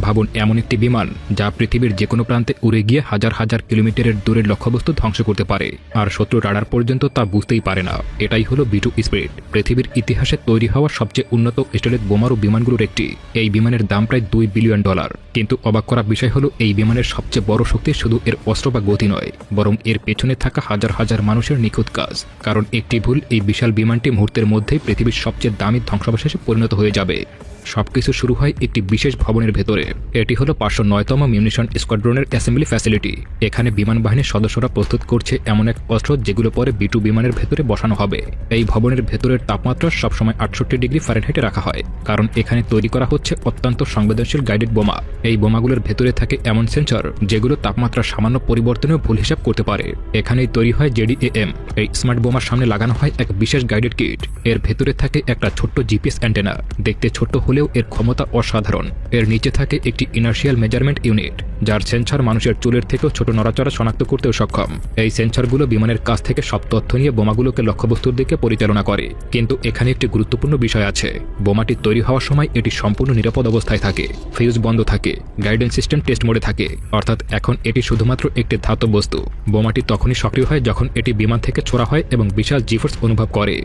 ভাবুন এমন একটি বিমান যা পৃথিবীর যে কোনো প্রান্তে উড়ে গিয়ে হাজার হাজার কিলোমিটারের দূরের লক্ষ্যবস্তু ধ্বংস করতে পারে, আর শত্রু রাডার পর্যন্ত তা বুঝতেই পারে না। এটাই হলো B2 স্পিরিট, পৃথিবীর ইতিহাসে তৈরি হওয়া সবচেয়ে উন্নত স্টেলথ বোমারু বিমানগুলোর একটি। এই বিমানের দাম প্রায় $2 বিলিয়ন। কিন্তু অবাক করা বিষয় হলো এই বিমানের সবচেয়ে বড় শক্তি শুধু এর অস্ত্র বা গতি নয়, বরং এর পেছনে থাকা হাজার হাজার মানুষের নিখুঁত কাজ। কারণ একটি ভুল এই বিশাল বিমানটি মুহূর্তের মধ্যেই পৃথিবীর সবচেয়ে দামি ধ্বংসাবশেষে পরিণত হয়ে যাবে। সবকিছু শুরু হয় একটি বিশেষ ভবনের ভেতরে। এটি হলো 509তম মিউনিশন স্কোয়াড্রনের অ্যাসেম্বলি ফ্যাসিলিটি। এখানে বিমান বাহিনীর সদস্যরা প্রস্তুত করছে এমন এক অস্ত্র যেগুলো পরে B2 বিমানের ভেতরে বসানো হবে। এই ভবনের ভেতরের তাপমাত্রা সবসময় 68 ডিগ্রি ফারেনহাইটে রাখা হয়, কারণ এখানে তৈরি করা হচ্ছে অত্যন্ত সংবেদনশীল গাইডেড বোমা। এই বোমাগুলোর ভেতরে থাকে এমন সেন্সর যেগুলো তাপমাত্রা সামান্য পরিবর্তনেও ভুল হিসাব করতে পারে। এখানেই তৈরি হয় JDAM। এই স্মার্ট বোমার সামনে লাগানো হয় এক বিশেষ গাইডেড কিট। এর ভেতরে থাকে একটা ছোট্ট GPS অ্যান্টেনা, দেখতে ছোট্ট হলেও এর ক্ষমতা অসাধারণ। এর নিচে থাকে একটি ইনার্শিয়াল মেজারমেন্ট ইউনিট, যার সেন্সর মানুষের চুলের থেকেও ছোট নড়াচড়া শনাক্ত করতেও সক্ষম। এই সেন্সরগুলো বিমানের কাছ থেকে সব তথ্য নিয়ে বোমাগুলোকে লক্ষ্যবস্তুর দিকে পরিচালনা করে। কিন্তু এখানে একটি গুরুত্বপূর্ণ বিষয় আছে। বোমাটি তৈরি হওয়ার সময় এটি সম্পূর্ণ নিরাপদ অবস্থায় থাকে, ফিউজ বন্ধ থাকে, গাইডেন্স সিস্টেম টেস্ট মোডে থাকে। অর্থাৎ এখন এটি শুধুমাত্র একটি ধাতব বস্তু। বোমাটি তখনই সক্রিয় হয় যখন এটি বিমান থেকে ছোড়া হয় এবং বিশাল জিফোর্স অনুভব করে।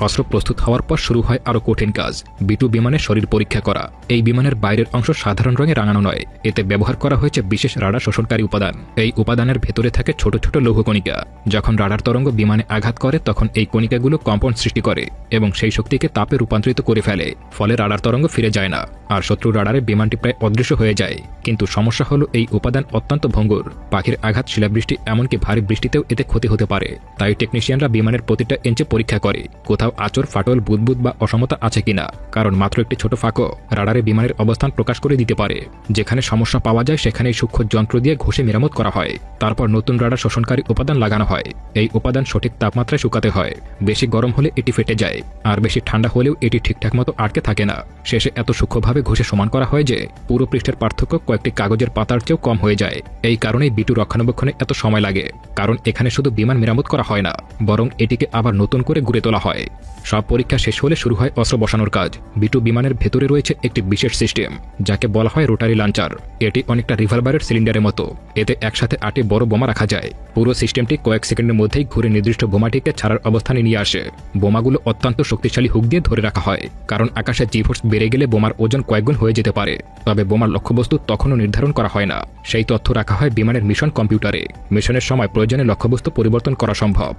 অস্ত্র প্রস্তুত হওয়ার পর শুরু হয় আরও কঠিন কাজ, B2 বিমানের শরীর পরীক্ষা করা। এই বিমানের বাইরের অংশ সাধারণ রঙে রাঙানো নয়, এতে ব্যবহার করা হয়েছে বিশেষ রাডার শোষণকারী উপাদান। এই উপাদানের ভেতরে থাকে ছোট ছোট লৌহ কণিকা। যখন রাডার তরঙ্গ বিমানে আঘাত করে তখন এই কণিকাগুলো কম্পন সৃষ্টি করে এবং সেই শক্তিকে তাপে রূপান্তরিত করে ফেলে। ফলে রাডার তরঙ্গ ফিরে যায় না, আর শত্রু রাডারে বিমানটি প্রায় অদৃশ্য হয়ে যায়। কিন্তু সমস্যা হলো এই উপাদান অত্যন্ত ভঙ্গুর। পাখির আঘাত, শিলাবৃষ্টি, এমনকি ভারী বৃষ্টিতেও এতে ক্ষতি হতে পারে। তাই টেকনিশিয়ানরা বিমানের প্রতিটা ইঞ্চে পরীক্ষা করে কোথাও আঁচড়, ফাটল, বুদবুদ বা অসমতা আছে কিনা। কারণ মাত্র একটি ছোট ফাঁকও রাডারে বিমানের অবস্থান প্রকাশ করে দিতে পারে। যেখানে সমস্যা পাওয়া যায় সেখানেই সূক্ষ্ম যন্ত্র দিয়ে ঘষে মেরামত করা হয়। তারপর নতুন রাডার শোষণকারী উপাদান লাগানো হয়। এই উপাদান সঠিক তাপমাত্রায় শুকাতে হয়। বেশি গরম হলে এটি ফেটে যায়, আর বেশি ঠান্ডা হলেও এটি ঠিকঠাক মতো আটকে থাকে না। শেষে এত সূক্ষ্মভাবে ঘষে সমান করা হয় যে পুরো পৃষ্ঠের পার্থক্য কয়েকটি কাগজের পাতার চেয়েও কম হয়ে যায়। এই কারণেই B2 রক্ষণাবেক্ষণে এত সময় লাগে। কারণ এখানে শুধু বিমান মেরামত করা হয় না, বরং এটিকে আবার নতুন করে গড়ে তোলা হয়। সব পরীক্ষা শেষ হলে শুরু হয় অস্ত্র বসানোর কাজ। B2 বিমানের ভেতরে রয়েছে একটি বিশেষ সিস্টেম যাকে বলা হয় রোটারি লঞ্চার। এটি অনেকটা রিভলভারের সিলিন্ডারের মতো। এতে একসাথে 8টি বড় বোমা রাখা যায়। পুরো সিস্টেমটি কয়েক সেকেন্ডের মধ্যেই ঘুরে নির্দিষ্ট বোমাটিকে ছাড়ার অবস্থানে নিয়ে আসে। বোমাগুলো অত্যন্ত শক্তিশালী হুক দিয়ে ধরে রাখা হয়, কারণ আকাশে জিফোর্স বেড়ে গেলে বোমার ওজন কয়েকগুণ হয়ে যেতে পারে। তবে বোমার লক্ষ্যবস্তু তখনও নির্ধারণ করা হয় না। সেই তথ্য রাখা হয় বিমানের মিশন কম্পিউটারে। মিশনের সময় প্রয়োজনে লক্ষ্যবস্তু পরিবর্তন করা সম্ভব।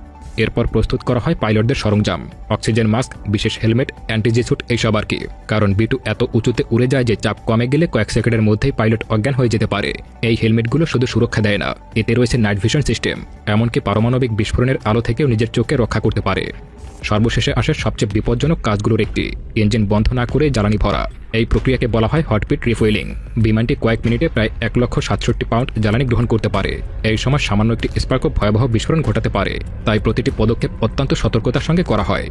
এরপর প্রস্তুত করা হয় পাইলটদের সরঞ্জাম, অক্সিজেন মাস্ক, বিশেষ হেলমেট, অ্যান্টিজি স্যুট, এইসব আর কি। কারণ B2 এত উঁচুতে উড়ে যায় যে চাপ কমে গেলে কয়েক সেকেন্ডের মধ্যেই পাইলট অজ্ঞান হয়ে যেতে পারে। এই হেলমেটগুলো শুধু সুরক্ষা দেয় না, এতে রয়েছে নাইট ভিশন সিস্টেম, এমনকি পারমাণবিক বিস্ফোরণের আলো থেকেও নিজের চোখকে রক্ষা করতে পারে। সর্বশেষে আসে সবচেয়ে বিপজ্জনক কাজগুলোর একটি, ইঞ্জিন বন্ধ না করে জ্বালানি ভরা। এই প্রক্রিয়াকে বলা হয় হটপিট রিফুয়েলিং। বিমানটি কয়েক মিনিটে প্রায় 1,67,000 পাউন্ড জ্বালানি গ্রহণ করতে পারে। এই সময় সামান্য একটি স্পার্কও ভয়াবহ বিস্ফোরণ ঘটাতে পারে। তাই প্রতিটি পদক্ষেপ অত্যন্ত সতর্কতার সঙ্গে করা হয়।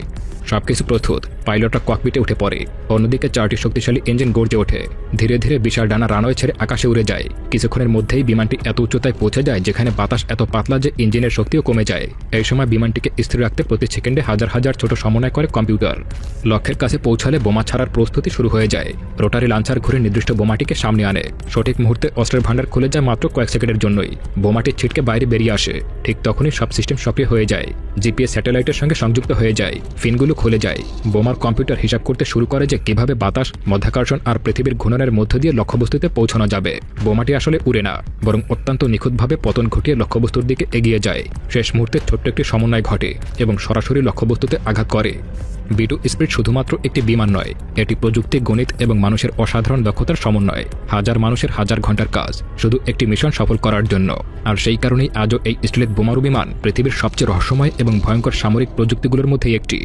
সবকিছু প্রস্তুত, পাইলটরা ককপিটে উঠে পড়ে। অন্যদিকে 4টি শক্তিশালী ইঞ্জিন গর্জে ওঠে। ধীরে ধীরে বিশাল ডানা রানওয়ে ছেড়ে আকাশে উড়ে যায়। কিছুক্ষণের মধ্যেই বিমানটি এত উচ্চতায় পৌঁছে যায় যেখানে বাতাস এত পাতলা যে ইঞ্জিনের শক্তিও কমে যায়। এই সময় বিমানটিকে স্থির রাখতে প্রতি সেকেন্ডে হাজার হাজার ছোট সমন্বয় করে কম্পিউটার। লক্ষ্যের কাছে পৌঁছালে বোমা ছাড়ার প্রস্তুতি শুরু হয়ে যায়। রোটারি লঞ্চার ঘুরে নির্দিষ্ট বোমাটিকে সামনে আনে। সঠিক মুহূর্তে অস্ত্রের ভান্ডার খুলে যায় মাত্র কয়েক সেকেন্ডের জন্যই। বোমাটি ছিটকে বাইরে বেরিয়ে আসে। ঠিক তখনই সব সিস্টেম সক্রিয় হয়ে যায়। GPS স্যাটেলাইটের সঙ্গে সংযুক্ত হয়ে যায়। ফিনগুলো খুলে যায়। বোমার কম্পিউটার হিসাব করতে শুরু করে যে কিভাবে বাতাস, মধ্যাকর্ষণ আর পৃথিবীর ঘূর্ণনের মধ্য দিয়ে লক্ষ্যবস্তুতে পৌঁছানো যাবে। বোমাটি আসলে উড়ে না, বরং অত্যন্ত নিখুঁতভাবে পতন ঘটিয়ে লক্ষ্যবস্তুর দিকে এগিয়ে যায়। শেষ মুহূর্তে ছোট্ট একটি সমন্বয় ঘটে এবং সরাসরি লক্ষ্যবস্তুতে আঘাত করে। B2 স্পিরিট শুধুমাত্র একটি বিমান নয়, এটি প্রযুক্তি, গণিত এবং মানুষের অসাধারণ দক্ষতার সমন্বয়। হাজার মানুষের হাজার ঘন্টার কাজ শুধু একটি মিশন সফল করার জন্য। আর সেই কারণেই আজও এই স্টিলেথ বোমারু বিমান পৃথিবীর সবচেয়ে রহস্যময় এবং ভয়ঙ্কর সামরিক প্রযুক্তিগুলোর মধ্যে একটি।